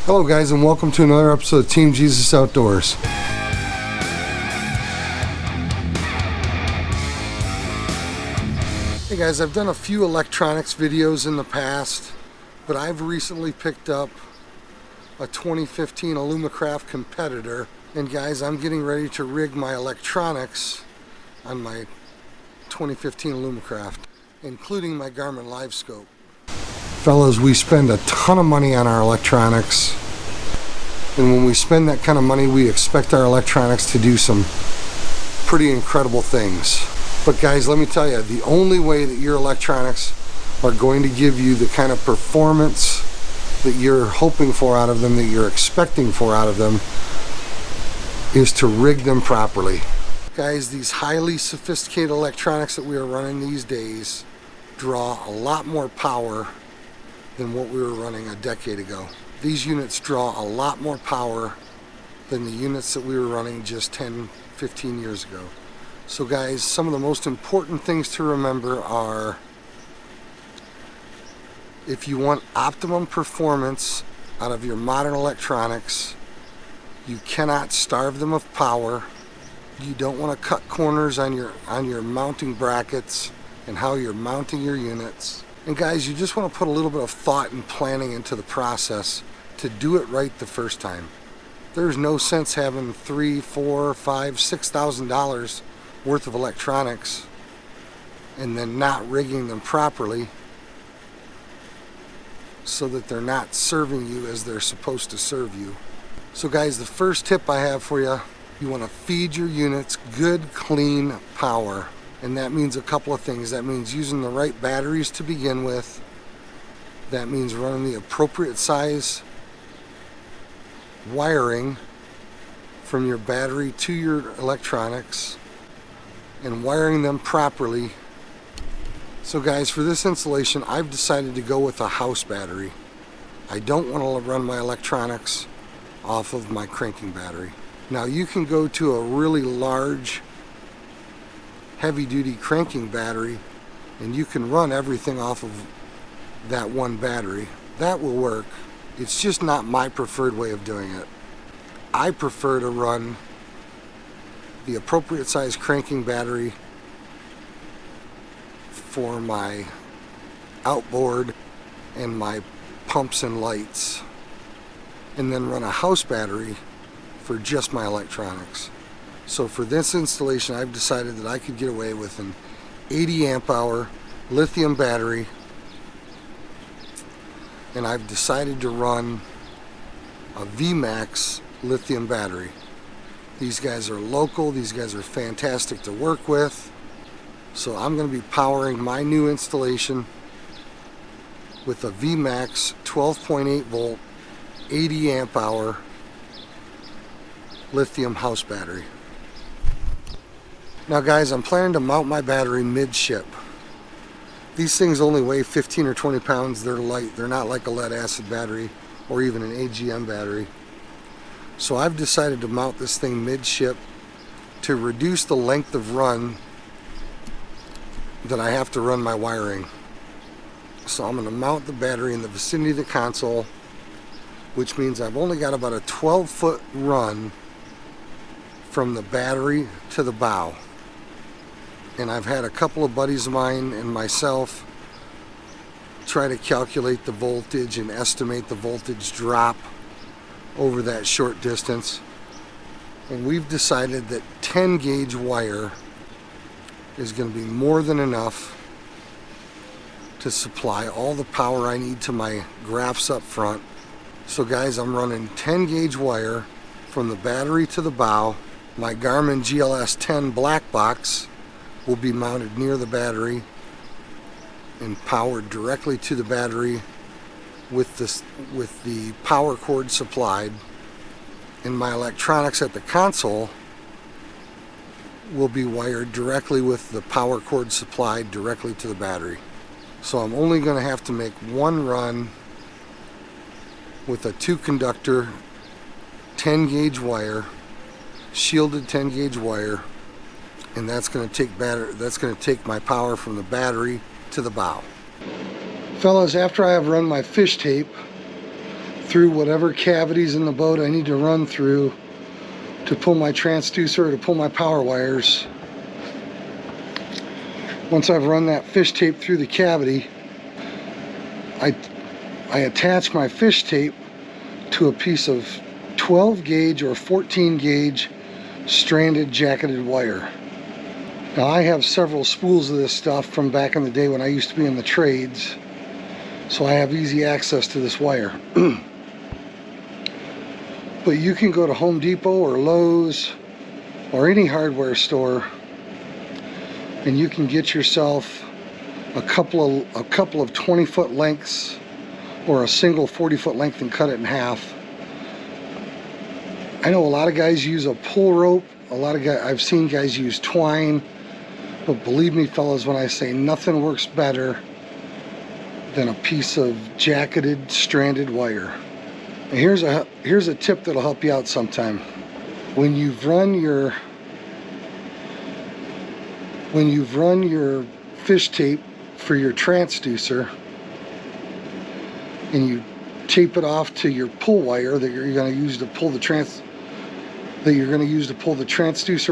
Hello guys, and welcome to another episode of Team Jesus Outdoors. Hey guys, I've done a few electronics videos in the past, but I've recently picked up a 2015 Alumacraft competitor. And guys, I'm getting ready to rig my electronics on my 2015 Alumacraft, including my Garmin Livescope. Fellas, we spend a ton of money on our electronics, and when we spend that kind of money, we expect our electronics to do some pretty incredible things. But guys, let me tell you, the only way that your electronics are going to give you the kind of performance that you're hoping for out of them, that you're expecting for out of them, is to rig them properly. Guys, these highly sophisticated electronics that we are running these days draw a lot more power than what we were running a decade ago. These units draw a lot more power than the units that we were running just 10, 15 years ago. So guys, some of the most important things to remember are, if you want optimum performance out of your modern electronics, you cannot starve them of power. You don't want to cut corners on your mounting brackets and how you're mounting your units. And guys, you just want to put a little bit of thought and planning into the process to do it right the first time. There's no sense having $3,000, $4,000, $5,000, $6,000 worth of electronics and then not rigging them properly so that they're not serving you as they're supposed to serve you. So guys, the first tip I have for you, you want to feed your units good, clean power. And that means a couple of things. That means using the right batteries to begin with. That means running the appropriate size wiring from your battery to your electronics and wiring them properly. So guys, for this installation, I've decided to go with a house battery. I don't want to run my electronics off of my cranking battery. Now you can go to a really large heavy-duty cranking battery and you can run everything off of that one battery. That will work. It's just not my preferred way of doing it. I prefer to run the appropriate size cranking battery for my outboard and my pumps and lights, and then run a house battery for just my electronics. So for this installation, I've decided that I could get away with an 80 amp hour lithium battery, and I've decided to run a VMAX lithium battery. These guys are local, these guys are fantastic to work with. So I'm going to be powering my new installation with a VMAX 12.8 volt 80 amp hour lithium house battery. Now guys, I'm planning to mount my battery mid-ship. These things only weigh 15 or 20 pounds. They're light. They're not like a lead acid battery or even an AGM battery. So I've decided to mount this thing mid-ship to reduce the length of run that I have to run my wiring. So I'm going to mount the battery in the vicinity of the console, which means I've only got about a 12-foot run from the battery to the bow. And I've had a couple of buddies of mine and myself try to calculate the voltage and estimate the voltage drop over that short distance. And we've decided that 10 gauge wire is going to be more than enough to supply all the power I need to my graphs up front. So guys, I'm running 10 gauge wire from the battery to the bow. My Garmin GLS 10 black box will be mounted near the battery and powered directly to the battery with the power cord supplied. And my electronics at the console will be wired directly with the power cord supplied directly to the battery. So I'm only going to have to make one run with a 2-conductor 10 gauge wire, shielded 10 gauge wire, and that's going to take my power from the battery to the bow. Fellas, after I have run my fish tape through whatever cavities in the boat I need to run through to pull my transducer or to pull my power wires. Once I've run that fish tape through the cavity, I attach my fish tape to a piece of 12 gauge or 14 gauge stranded jacketed wire. Now I have several spools of this stuff from back in the day when I used to be in the trades, so I have easy access to this wire. But you can go to Home Depot or Lowe's or any hardware store and you can get yourself a couple of 20-foot lengths or a single 40-foot length and cut it in half. I know a lot of guys use a pull rope. I've seen guys use twine, but believe me, fellas, when I say nothing works better than a piece of jacketed stranded wire. And here's a tip that'll help you out sometime. When you've run your fish tape for your transducer and you tape it off to your pull wire that you're going to use to pull the transducer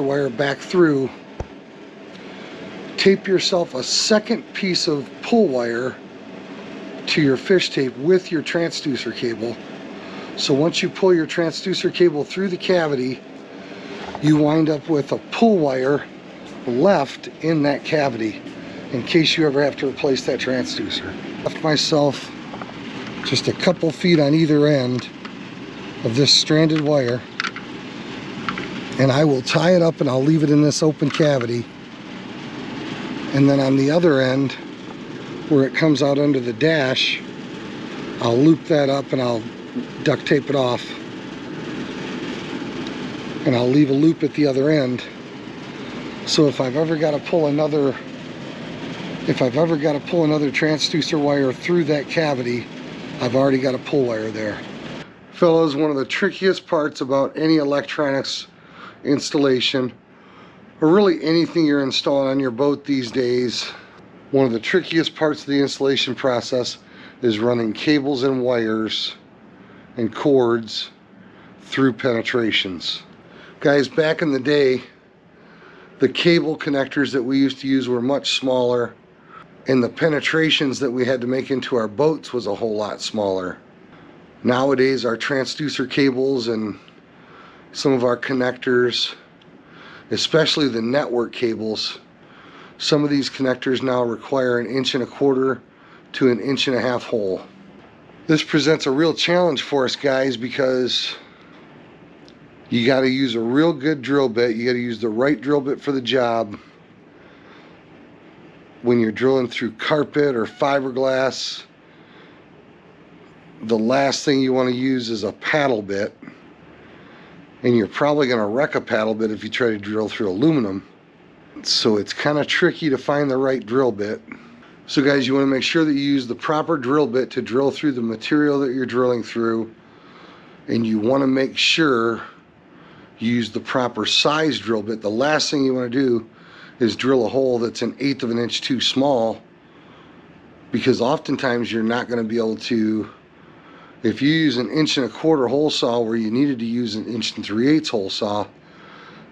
wire back through, tape yourself a second piece of pull wire to your fish tape with your transducer cable. So once you pull your transducer cable through the cavity, you wind up with a pull wire left in that cavity in case you ever have to replace that transducer. Left myself just a couple feet on either end of this stranded wire, and I will tie it up and I'll leave it in this open cavity. And then on the other end, where it comes out under the dash, I'll loop that up and I'll duct tape it off, and I'll leave a loop at the other end. So if I've ever got to pull another transducer wire through that cavity, I've already got a pull wire there. Fellas, one of the trickiest parts about any electronics installation, or really anything you're installing on your boat these days, one of the trickiest parts of the installation process is running cables and wires and cords through penetrations. Guys, back in the day, the cable connectors that we used to use were much smaller, and the penetrations that we had to make into our boats was a whole lot smaller. Nowadays, our transducer cables and some of our connectors, especially the network cables, some of these connectors now require 1.25 inches to 1.5 inches hole. This presents a real challenge for us, guys, because you got to use a real good drill bit. You got to use the right drill bit for the job. When you're drilling through carpet or fiberglass, the last thing you want to use is a paddle bit, and you're probably going to wreck a paddle bit if you try to drill through aluminum. So it's kind of tricky to find the right drill bit. So guys, you want to make sure that you use the proper drill bit to drill through the material that you're drilling through, and you want to make sure you use the proper size drill bit. The last thing you want to do is drill a hole that's 1/8 of an inch too small, because oftentimes you're not going to be able to, if you use 1.25 inch hole saw where you needed to use 1 3/8 inch hole saw,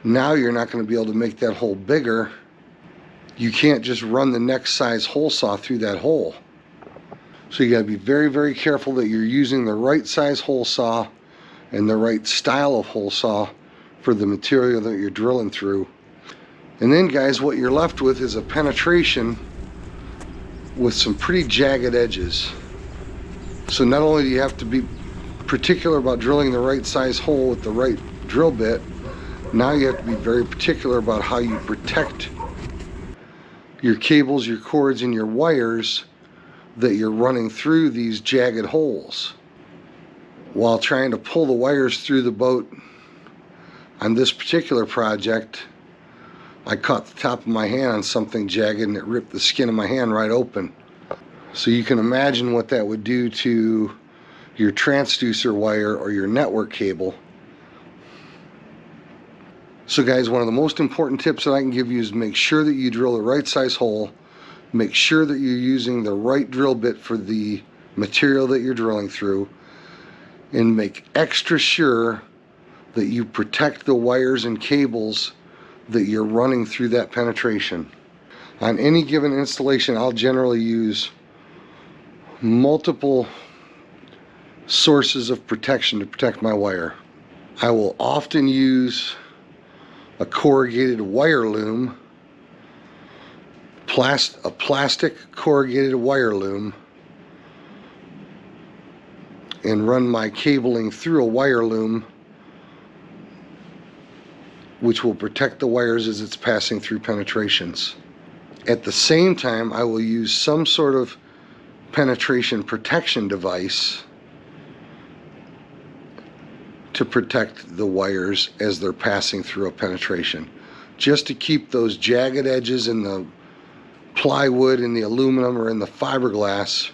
now you're not going to be able to make that hole bigger. You can't just run the next size hole saw through that hole. So you got to be very, very careful that you're using the right size hole saw and the right style of hole saw for the material that you're drilling through. And then, guys, what you're left with is a penetration with some pretty jagged edges. So not only do you have to be particular about drilling the right size hole with the right drill bit, now you have to be very particular about how you protect your cables, your cords, and your wires that you're running through these jagged holes. While trying to pull the wires through the boat on this particular project, I caught the top of my hand on something jagged and it ripped the skin of my hand right open. So you can imagine what that would do to your transducer wire or your network cable. So guys, one of the most important tips that I can give you is make sure that you drill the right size hole. Make sure that you're using the right drill bit for the material that you're drilling through. and make extra sure that you protect the wires and cables that you're running through that penetration. On any given installation, I'll generally use multiple sources of protection to protect my wire. I will often use a corrugated wire loom, a plastic corrugated wire loom, and run my cabling through a wire loom, which will protect the wires as it's passing through penetrations. At the same time, I will use some sort of penetration protection device to protect the wires as they're passing through a penetration, just to keep those jagged edges in the plywood, in the aluminum, or in the fiberglass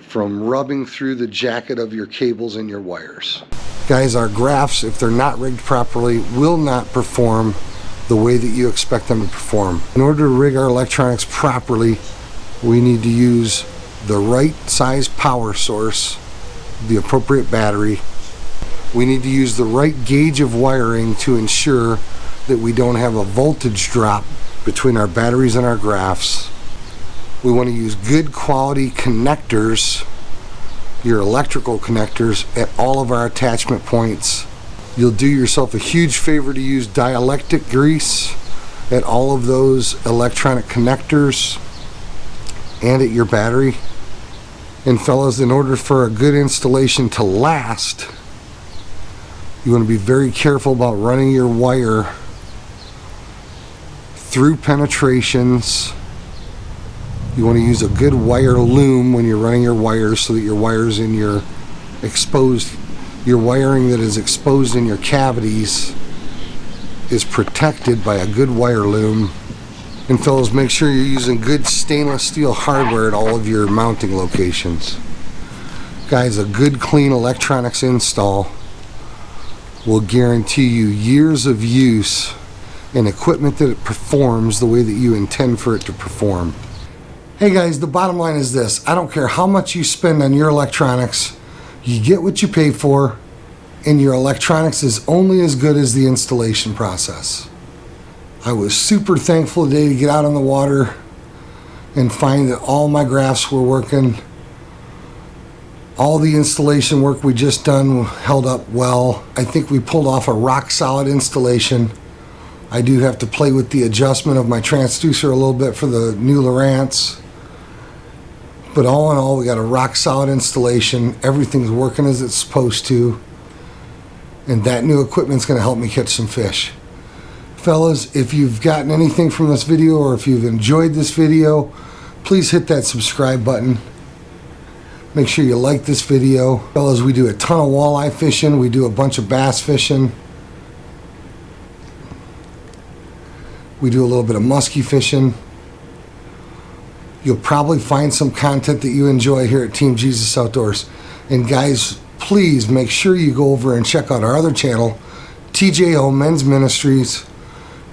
from rubbing through the jacket of your cables and your wires. Guys, our graphs, if they're not rigged properly, will not perform the way that you expect them to perform. In order to rig our electronics properly, we need to use the right size power source, the appropriate battery. We need to use the right gauge of wiring to ensure that we don't have a voltage drop between our batteries and our graphs. We want to use good quality connectors, your electrical connectors, at all of our attachment points. You'll do yourself a huge favor to use dielectric grease at all of those electronic connectors and at your battery. And fellas, in order for a good installation to last, you want to be very careful about running your wire through penetrations. You want to use a good wire loom when you're running your wires, so that your wires in your wiring that is exposed in your cavities is protected by a good wire loom. And fellas, make sure you're using good stainless steel hardware at all of your mounting locations. Guys, a good clean electronics install will guarantee you years of use and equipment that it performs the way that you intend for it to perform. Hey guys, the bottom line is this: I don't care how much you spend on your electronics, you get what you pay for, and your electronics is only as good as the installation process. I was super thankful today to get out on the water and find that all my graphs were working. All the installation work we just done held up well. I think we pulled off a rock solid installation. I do have to play with the adjustment of my transducer a little bit for the new Lowrance. But all in all, we got a rock solid installation. Everything's working as it's supposed to. And that new equipment's gonna help me catch some fish. Fellas, if you've gotten anything from this video, or if you've enjoyed this video, please hit that subscribe button. Make sure you like this video. Fellas, we do a ton of walleye fishing. We do a bunch of bass fishing. We do a little bit of muskie fishing. You'll probably find some content that you enjoy here at Team Jesus Outdoors. And guys, please make sure you go over and check out our other channel, TJO Men's Ministries,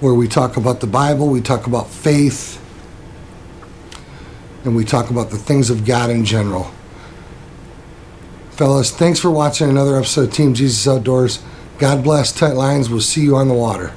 where we talk about the Bible, we talk about faith, and we talk about the things of God in general. Fellas, thanks for watching another episode of Team Jesus Outdoors. God bless, tight lines. We'll see you on the water.